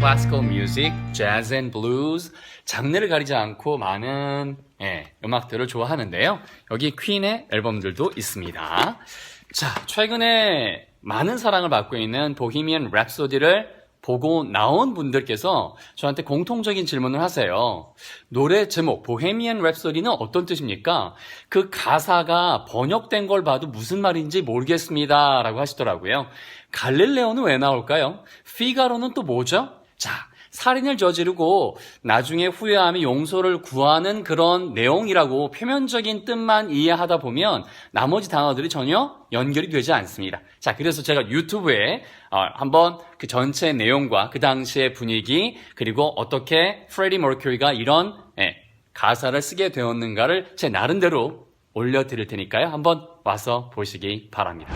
classical music, jazz and blues, 장르를 가리지 않고 많은 음악들을 좋아하는데요. 여기 퀸의 앨범들도 있습니다. 자, 최근에 많은 사랑을 받고 있는 보헤미안 랩소디를 보고 나온 분들께서 저한테 공통적인 질문을 하세요. 노래 제목 보헤미안 랩소디는 어떤 뜻입니까? 그 가사가 번역된 걸 봐도 무슨 말인지 모르겠습니다 라고 하시더라고요. 갈릴레오는 왜 나올까요? 피가로는 또 뭐죠? 자, 살인을 저지르고 나중에 후회하며 용서를 구하는 그런 내용이라고 표면적인 뜻만 이해하다 보면 나머지 단어들이 전혀 연결이 되지 않습니다. 자, 그래서 제가 유튜브에 한번 그 전체 내용과 그 당시의 분위기 그리고 어떻게 프레디 머큐리가 이런 가사를 쓰게 되었는가를 제 나름대로 올려드릴 테니까요. 한번 와서 보시기 바랍니다.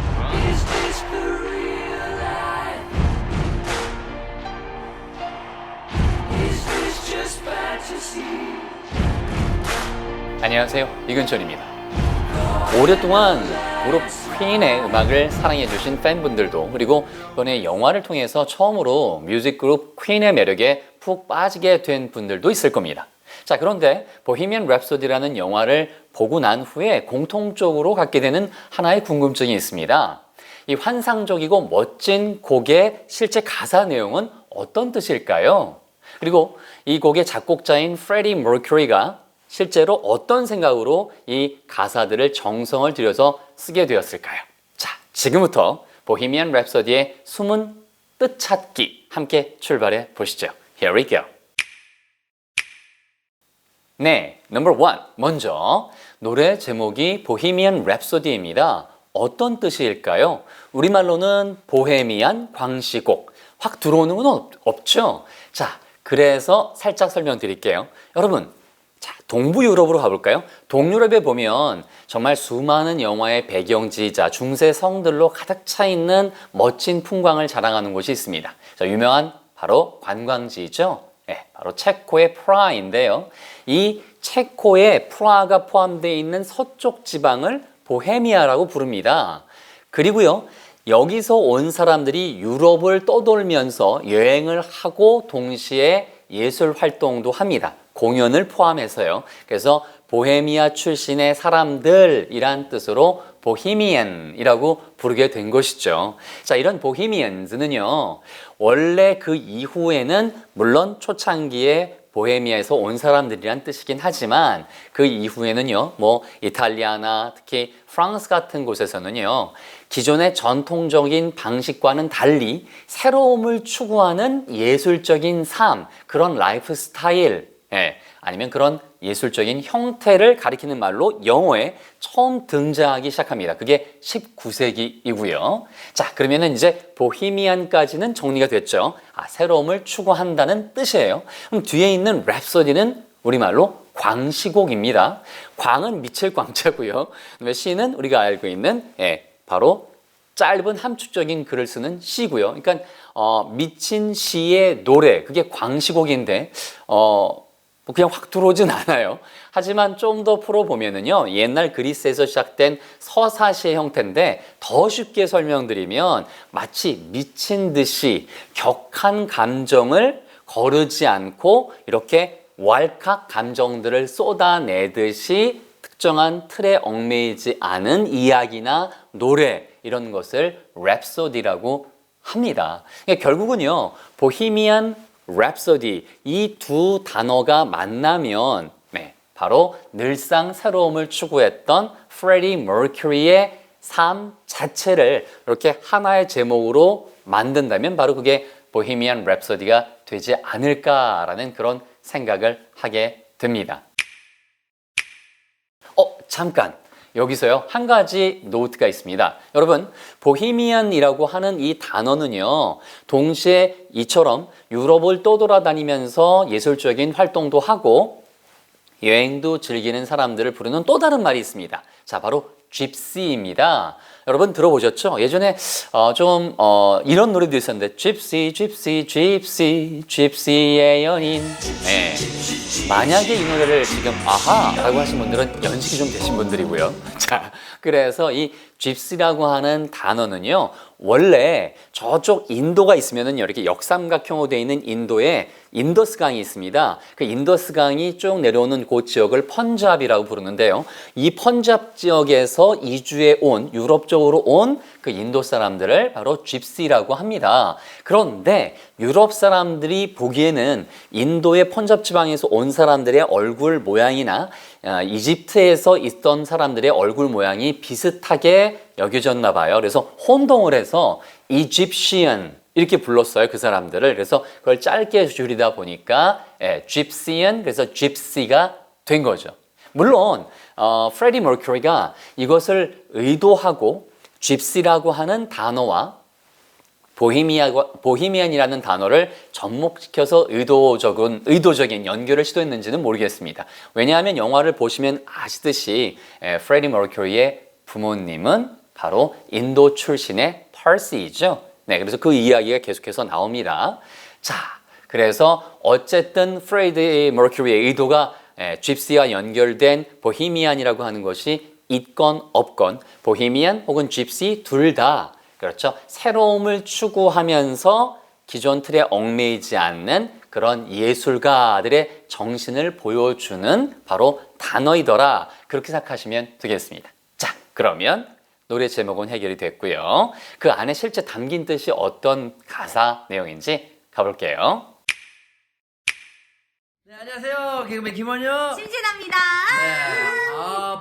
안녕하세요, 이근철입니다. 오랫동안 그룹 퀸의 음악을 사랑해주신 팬분들도 그리고 이번에 영화를 통해서 처음으로 뮤직 그룹 퀸의 매력에 푹 빠지게 된 분들도 있을 겁니다. 자, 그런데 보헤미안 랩소디라는 영화를 보고 난 후에 공통적으로 갖게 되는 하나의 궁금증이 있습니다. 이 환상적이고 멋진 곡의 실제 가사 내용은 어떤 뜻일까요? 그리고 이 곡의 작곡자인 프레디 머큐리가 실제로 어떤 생각으로 이 가사들을 정성을 들여서 쓰게 되었을까요? 자, 지금부터 보헤미안 랩소디의 숨은 뜻 찾기 함께 출발해 보시죠. Here we go. 네, 넘버 1. 먼저 노래 제목이 보헤미안 랩소디입니다. 어떤 뜻일까요? 우리말로는 보헤미안 광시곡. 확 들어오는 건 없죠? 자, 그래서 살짝 설명드릴게요. 여러분, 자, 동부 유럽으로 가볼까요? 동유럽에 보면 정말 수많은 영화의 배경지이자 중세 성들로 가득 차 있는 멋진 풍광을 자랑하는 곳이 있습니다. 자, 유명한 바로 관광지죠. 네, 바로 체코의 프라하인데요. 이 체코의 프라하가 포함되어 있는 서쪽 지방을 보헤미아라고 부릅니다. 그리고요, 여기서 온 사람들이 유럽을 떠돌면서 여행을 하고 동시에 예술 활동도 합니다. 공연을 포함해서요. 그래서 보헤미아 출신의 사람들이란 뜻으로 보헤미안이라고 부르게 된 것이죠. 자, 이런 보헤미안즈는요, 원래 그 이후에는 물론 초창기에 보헤미아에서 온 사람들이란 뜻이긴 하지만 그 이후에는요, 뭐 이탈리아나 특히 프랑스 같은 곳에서는요, 기존의 전통적인 방식과는 달리 새로움을 추구하는 예술적인 삶, 그런 라이프 스타일, 아니면 그런 예술적인 형태를 가리키는 말로 영어에 처음 등장하기 시작합니다. 그게 19세기이고요. 자, 그러면은 이제 보헤미안까지는 정리가 됐죠. 새로움을 추구한다는 뜻이에요. 그럼 뒤에 있는 랩소디는 우리말로 광시곡입니다. 광은 미칠 광자고요. 시는 우리가 알고 있는 바로 짧은 함축적인 글을 쓰는 시고요. 그러니까 미친 시의 노래, 그게 광시곡인데 그냥 확 들어오진 않아요. 하지만 좀 더 풀어보면은요, 옛날 그리스에서 시작된 서사시의 형태인데 더 쉽게 설명드리면 마치 미친 듯이 격한 감정을 거르지 않고 이렇게 왈칵 감정들을 쏟아내듯이 특정한 틀에 얽매이지 않은 이야기나 노래, 이런 것을 랩소디라고 합니다. 그러니까 결국은요, 보헤미안 랩소디, 이 두 단어가 만나면 바로 늘상 새로움을 추구했던 프레디 머큐리의 삶 자체를 이렇게 하나의 제목으로 만든다면 바로 그게 보헤미안 랩소디가 되지 않을까라는 그런 생각을 하게 됩니다. 잠깐! 여기서요, 한 가지 노트가 있습니다. 여러분, 보헤미안이라고 하는 이 단어는요, 동시에 이처럼 유럽을 떠돌아다니면서 예술적인 활동도 하고 여행도 즐기는 사람들을 부르는 또 다른 말이 있습니다. 자, 바로 집시입니다. 여러분 들어보셨죠? 예전에 이런 노래도 있었는데 집시, 집시, 집시, 집시의 연인. 만약에 이 노래를 지금 아하라고 하신 분들은 연식이 좀 되신 분들이고요. 자, 그래서 이 gypsy라고 하는 단어는요, 원래 저쪽 인도가 있으면은 이렇게 역삼각형으로 되어 있는 인도에 인더스강이 있습니다. 그 인더스강이 쭉 내려오는 그 지역을 펀잡이라고 부르는데요. 이 펀잡 지역에서 이주해 온 유럽 쪽으로 온 그 인도 사람들을 바로 gypsy라고 합니다. 그런데 유럽 사람들이 보기에는 인도의 펀잡 지방에서 온 사람들의 얼굴 모양이나 이집트에서 있던 사람들의 얼굴 모양이 비슷하게 여겨졌나 봐요. 그래서 혼동을 해서 Egyptian 이렇게 불렀어요. 그 사람들을. 그래서 그걸 짧게 줄이다 보니까 Gypsyan, 그래서 gypsy가 된 거죠. 물론 프레디 머큐리가 이것을 의도하고 gypsy라고 하는 단어와 보헤미안이라는 단어를 접목시켜서 의도적인 연결을 시도했는지는 모르겠습니다. 왜냐하면 영화를 보시면 아시듯이 프레디 머큐리의 부모님은 바로 인도 출신의 펄시이죠. 네, 그래서 그 이야기가 계속해서 나옵니다. 자, 그래서 어쨌든 프레디 머큐리의 의도가 gypsy와 연결된 보헤미안이라고 하는 것이 있건 없건 보헤미안 혹은 gypsy 둘 다 그렇죠. 새로움을 추구하면서 기존 틀에 얽매이지 않는 그런 예술가들의 정신을 보여주는 바로 단어이더라. 그렇게 생각하시면 되겠습니다. 자, 그러면 노래 제목은 해결이 됐고요. 그 안에 실제 담긴 뜻이 어떤 가사 내용인지 가볼게요. 네, 안녕하세요. 개그맨 김원효. 심진아입니다. 네.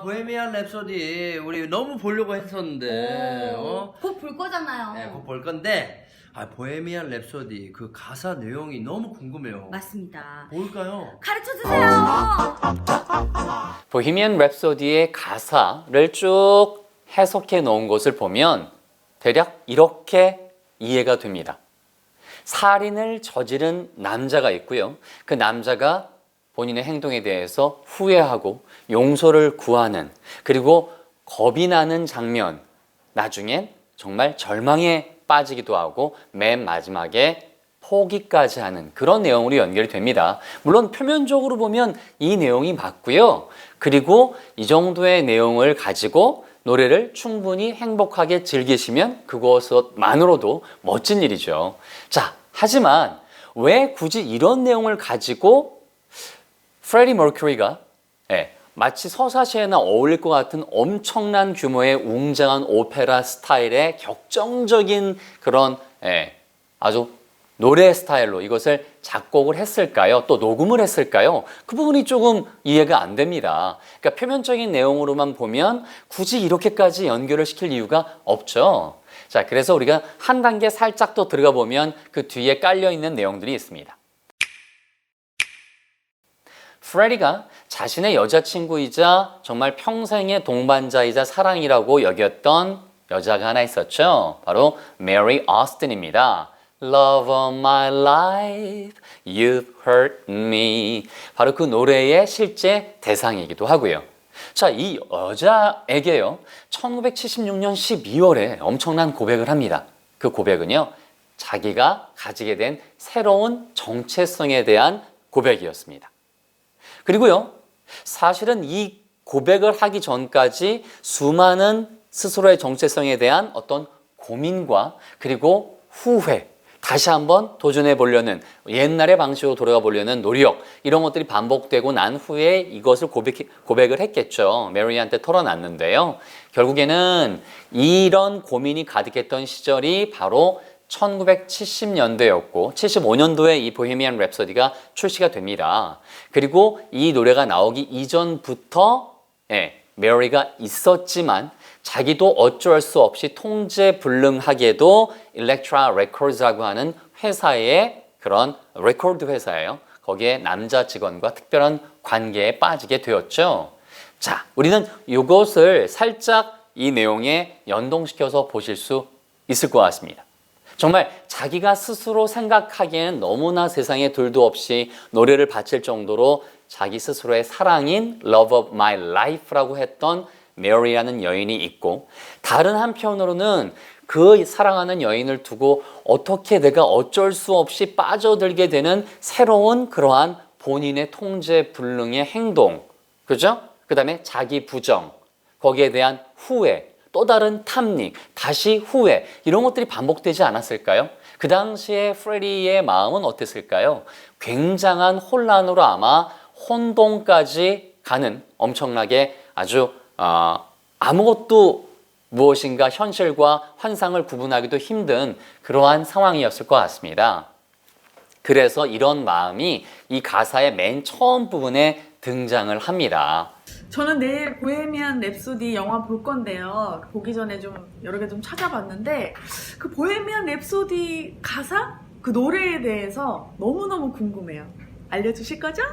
보헤미안 랩소디 우리 너무 보려고 했었는데 곧 볼 거잖아요. 네, 곧 볼 건데 보헤미안 랩소디 그 가사 내용이 너무 궁금해요. 맞습니다. 뭘까요? 가르쳐 주세요. 보헤미안 랩소디의 가사를 쭉 해석해 놓은 것을 보면 대략 이렇게 이해가 됩니다. 살인을 저지른 남자가 있고요. 그 남자가 본인의 행동에 대해서 후회하고 용서를 구하는, 그리고 겁이 나는 장면, 나중엔 정말 절망에 빠지기도 하고 맨 마지막에 포기까지 하는 그런 내용으로 연결이 됩니다. 물론 표면적으로 보면 이 내용이 맞고요. 그리고 이 정도의 내용을 가지고 노래를 충분히 행복하게 즐기시면 그것만으로도 멋진 일이죠. 자, 하지만 왜 굳이 이런 내용을 가지고 프레디 머큐리가 마치 서사시에나 어울릴 것 같은 엄청난 규모의 웅장한 오페라 스타일의 격정적인 그런 아주 노래 스타일로 이것을 작곡을 했을까요? 또 녹음을 했을까요? 그 부분이 조금 이해가 안 됩니다. 그러니까 표면적인 내용으로만 보면 굳이 이렇게까지 연결을 시킬 이유가 없죠. 자, 그래서 우리가 한 단계 살짝 더 들어가 보면 그 뒤에 깔려 있는 내용들이 있습니다. 프레디가 자신의 여자친구이자 정말 평생의 동반자이자 사랑이라고 여겼던 여자가 하나 있었죠. 바로 메리 오스틴입니다. Love of my life, you've hurt me. 바로 그 노래의 실제 대상이기도 하고요. 자, 이 여자에게요, 1976년 12월에 엄청난 고백을 합니다. 그 고백은요, 자기가 가지게 된 새로운 정체성에 대한 고백이었습니다. 그리고요, 사실은 이 고백을 하기 전까지 수많은 스스로의 정체성에 대한 어떤 고민과 그리고 후회, 다시 한번 도전해 보려는, 옛날의 방식으로 돌아가 보려는 노력, 이런 것들이 반복되고 난 후에 이것을 고백을 했겠죠. 메리한테 털어놨는데요. 결국에는 이런 고민이 가득했던 시절이 바로 1970년대였고 75년도에 이 보헤미안 랩소디가 출시가 됩니다. 그리고 이 노래가 나오기 이전부터 메리가 있었지만 자기도 어쩔 수 없이 통제불능하게도 일렉트라 레코드라고 하는 회사의 그런 레코드 회사예요. 거기에 남자 직원과 특별한 관계에 빠지게 되었죠. 자, 우리는 이것을 살짝 이 내용에 연동시켜서 보실 수 있을 것 같습니다. 정말 자기가 스스로 생각하기에는 너무나 세상에 둘도 없이 노래를 바칠 정도로 자기 스스로의 사랑인 Love of my life라고 했던 메리라는 여인이 있고, 다른 한편으로는 그 사랑하는 여인을 두고 어떻게 내가 어쩔 수 없이 빠져들게 되는 새로운 그러한 본인의 통제 불능의 행동, 그죠? 그 다음에 자기 부정, 거기에 대한 후회, 또 다른 탐닉, 다시 후회 이런 것들이 반복되지 않았을까요? 그 당시에 프레디의 마음은 어땠을까요? 굉장한 혼란으로 아마 혼돈까지 가는 엄청나게 아주 아무것도 무엇인가 현실과 환상을 구분하기도 힘든 그러한 상황이었을 것 같습니다. 그래서 이런 마음이 이 가사의 맨 처음 부분에 등장을 합니다. 저는 내일 보헤미안 랩소디 영화 볼 건데요. 보기 전에 좀 여러 개 좀 찾아봤는데 그 보헤미안 랩소디 가사? 그 노래에 대해서 너무너무 궁금해요. 알려주실 거죠?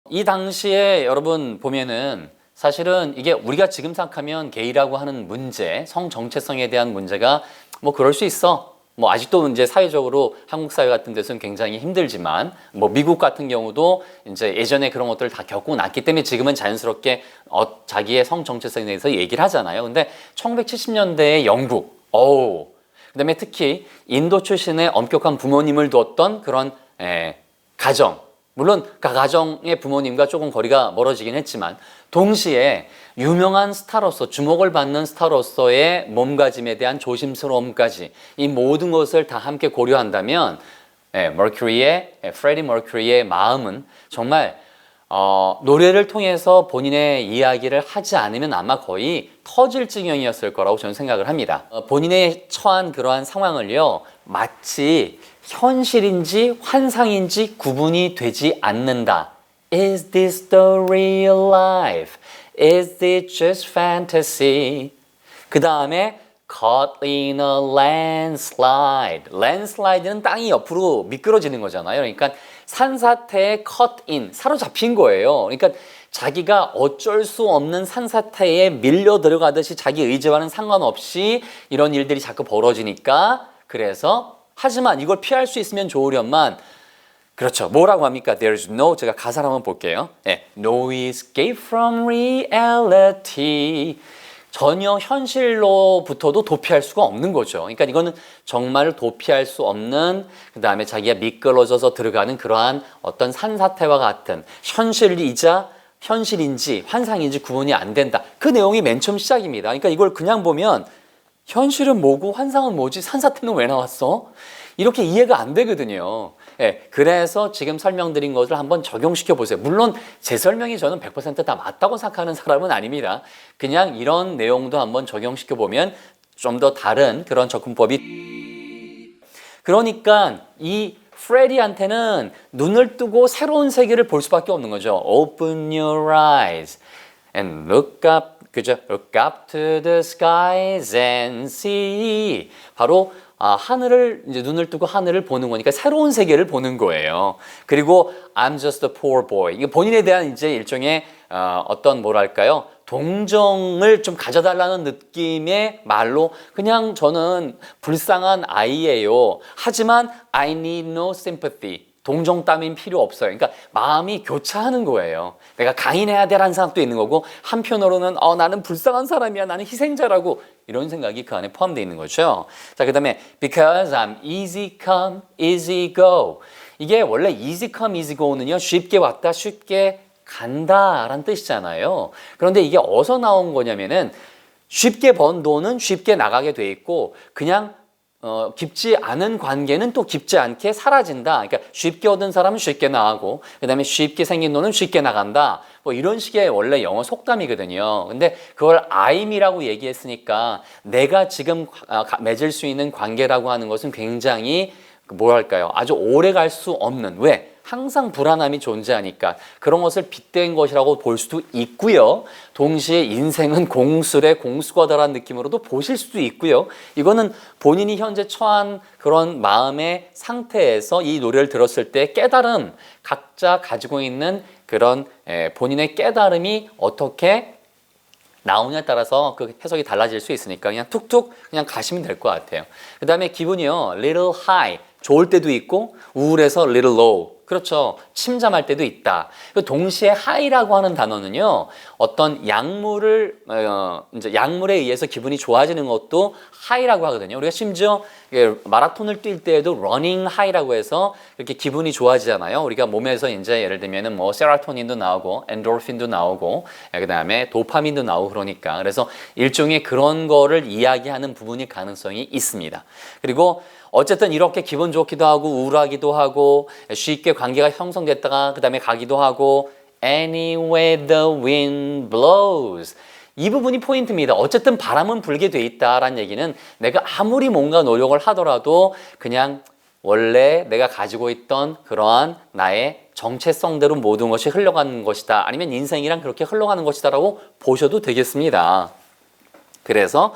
이 당시에 여러분 보면은 사실은 이게 우리가 지금 생각하면 게이라고 하는 문제, 성 정체성에 대한 문제가 뭐 그럴 수 있어. 뭐 아직도 이제 사회적으로 한국 사회 같은 데서는 굉장히 힘들지만 뭐 미국 같은 경우도 이제 예전에 그런 것들을 다 겪고 났기 때문에 지금은 자연스럽게 자기의 성 정체성에 대해서 얘기를 하잖아요. 근데 1970년대의 영국, 그다음에 특히 인도 출신의 엄격한 부모님을 두었던 그런 가정, 물론 그 가정의 부모님과 조금 거리가 멀어지긴 했지만 동시에 유명한 스타로서 주목을 받는 스타로서의 몸가짐에 대한 조심스러움까지 이 모든 것을 다 함께 고려한다면 프레디 머큐리의 마음은 정말 노래를 통해서 본인의 이야기를 하지 않으면 아마 거의 터질 지경이었을 거라고 저는 생각을 합니다. 본인의 처한 그러한 상황을요 마치 현실인지 환상인지 구분이 되지 않는다. Is this the real life? Is it just fantasy? 그 다음에 caught in a landslide. landslide는 땅이 옆으로 미끄러지는 거잖아요. 그러니까 산사태에 caught in, 사로잡힌 거예요. 그러니까 자기가 어쩔 수 없는 산사태에 밀려 들어가듯이 자기 의지와는 상관없이 이런 일들이 자꾸 벌어지니까 그래서 하지만 이걸 피할 수 있으면 좋으련만 그렇죠. 뭐라고 합니까? There's no, 제가 가사를 한번 볼게요. No escape from reality. 전혀 현실로부터도 도피할 수가 없는 거죠. 그러니까 이거는 정말 도피할 수 없는 그 다음에 자기가 미끄러져서 들어가는 그러한 어떤 산사태와 같은 현실이자 현실인지 환상인지 구분이 안 된다. 그 내용이 맨 처음 시작입니다. 그러니까 이걸 그냥 보면 현실은 뭐고 환상은 뭐지? 산사태는 왜 나왔어? 이렇게 이해가 안 되거든요. 그래서 지금 설명드린 것을 한번 적용시켜 보세요. 물론 제 설명이 저는 100%다 맞다고 생각하는 사람은 아닙니다. 그냥 이런 내용도 한번 적용시켜 보면 좀 더 다른 그런 접근법이 그러니까 이 프레디한테는 눈을 뜨고 새로운 세계를 볼 수밖에 없는 거죠. Open your eyes and look up. 그죠? Look up to the skies and see. 바로 하늘을 이제 눈을 뜨고 하늘을 보는 거니까 새로운 세계를 보는 거예요. 그리고 I'm just a poor boy. 이게 본인에 대한 이제 일종의 어떤 뭐랄까요? 동정을 좀 가져달라는 느낌의 말로 그냥 저는 불쌍한 아이예요. 하지만 I need no sympathy. 동정 따윈 필요 없어요. 그러니까 마음이 교차하는 거예요. 내가 강인해야 되라는 생각도 있는 거고 한편으로는 나는 불쌍한 사람이야. 나는 희생자라고 이런 생각이 그 안에 포함되어 있는 거죠. 자, 그 다음에 because I'm easy come, easy go. 이게 원래 easy come, easy go는요. 쉽게 왔다, 쉽게 간다라는 뜻이잖아요. 그런데 이게 어디서 나온 거냐면은 쉽게 번 돈은 쉽게 나가게 돼 있고 그냥 깊지 않은 관계는 또 깊지 않게 사라진다. 그러니까 쉽게 얻은 사람은 쉽게 나가고 그 다음에 쉽게 생긴 돈은 쉽게 나간다. 뭐 이런 식의 원래 영어 속담이거든요. 근데 그걸 I'이라고 얘기했으니까 내가 지금 맺을 수 있는 관계라고 하는 것은 굉장히 뭐랄까요? 아주 오래 갈 수 없는 왜? 항상 불안함이 존재하니까 그런 것을 빗댄 것이라고 볼 수도 있고요. 동시에 인생은 공술의 공수거다라는 느낌으로도 보실 수도 있고요. 이거는 본인이 현재 처한 그런 마음의 상태에서 이 노래를 들었을 때 깨달음, 각자 가지고 있는 그런 본인의 깨달음이 어떻게 나오냐에 따라서 그 해석이 달라질 수 있으니까 그냥 툭툭 그냥 가시면 될 것 같아요. 그 다음에 기분이요. little high, 좋을 때도 있고 우울해서 little low, 그렇죠. 침잠할 때도 있다. 동시에 high라고 하는 단어는요, 어떤 약물을, 이제 약물에 의해서 기분이 좋아지는 것도 high라고 하거든요. 우리가 심지어 마라톤을 뛸 때에도 running high라고 해서 이렇게 기분이 좋아지잖아요. 우리가 몸에서 이제 예를 들면은 뭐 세로토닌도 나오고, 엔도르핀도 나오고, 그 다음에 도파민도 나오고 그러니까. 그래서 일종의 그런 거를 이야기하는 부분일 가능성이 있습니다. 그리고 어쨌든 이렇게 기분 좋기도 하고 우울하기도 하고 쉽게 관계가 형성됐다가 그 다음에 가기도 하고 Anyway the wind blows 이 부분이 포인트입니다. 어쨌든 바람은 불게 돼 있다라는 얘기는 내가 아무리 뭔가 노력을 하더라도 그냥 원래 내가 가지고 있던 그러한 나의 정체성대로 모든 것이 흘러가는 것이다. 아니면 인생이란 그렇게 흘러가는 것이다 라고 보셔도 되겠습니다. 그래서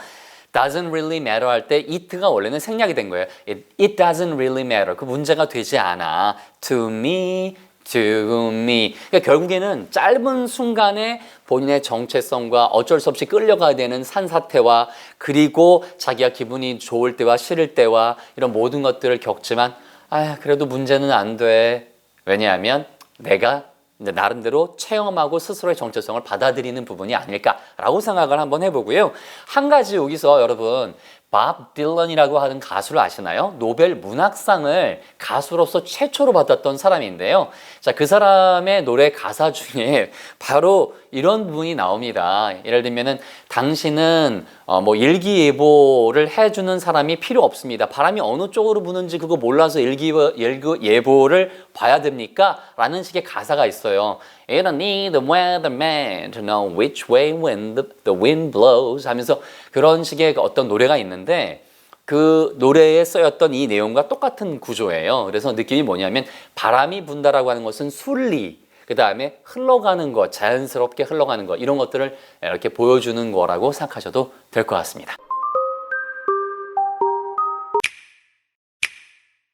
doesn't really matter 할 때 it가 원래는 생략이 된 거예요. It doesn't really matter. 그 문제가 되지 않아. To me, to me. 그러니까 결국에는 짧은 순간에 본인의 정체성과 어쩔 수 없이 끌려가야 되는 산사태와 그리고 자기가 기분이 좋을 때와 싫을 때와 이런 모든 것들을 겪지만 그래도 문제는 안 돼. 왜냐하면 내가 나름대로 체험하고 스스로의 정체성을 받아들이는 부분이 아닐까라고 생각을 한번 해보고요. 한 가지 여기서 여러분 밥 딜런이라고 하는 가수를 아시나요? 노벨 문학상을 가수로서 최초로 받았던 사람인데요. 자, 그 사람의 노래 가사 중에 바로 이런 부분이 나옵니다. 예를 들면은 당신은 뭐 일기예보를 해주는 사람이 필요 없습니다. 바람이 어느 쪽으로 부는지 그거 몰라서 일기예보를 봐야 됩니까? 라는 식의 가사가 있어요. You don't need the weatherman to know which way when the wind blows 하면서 그런 식의 어떤 노래가 있는데 그 노래에 쓰였던 이 내용과 똑같은 구조예요. 그래서 느낌이 뭐냐면 바람이 분다라고 하는 것은 순리, 그 다음에 흘러가는 것, 자연스럽게 흘러가는 것 이런 것들을 이렇게 보여주는 거라고 생각하셔도 될 것 같습니다.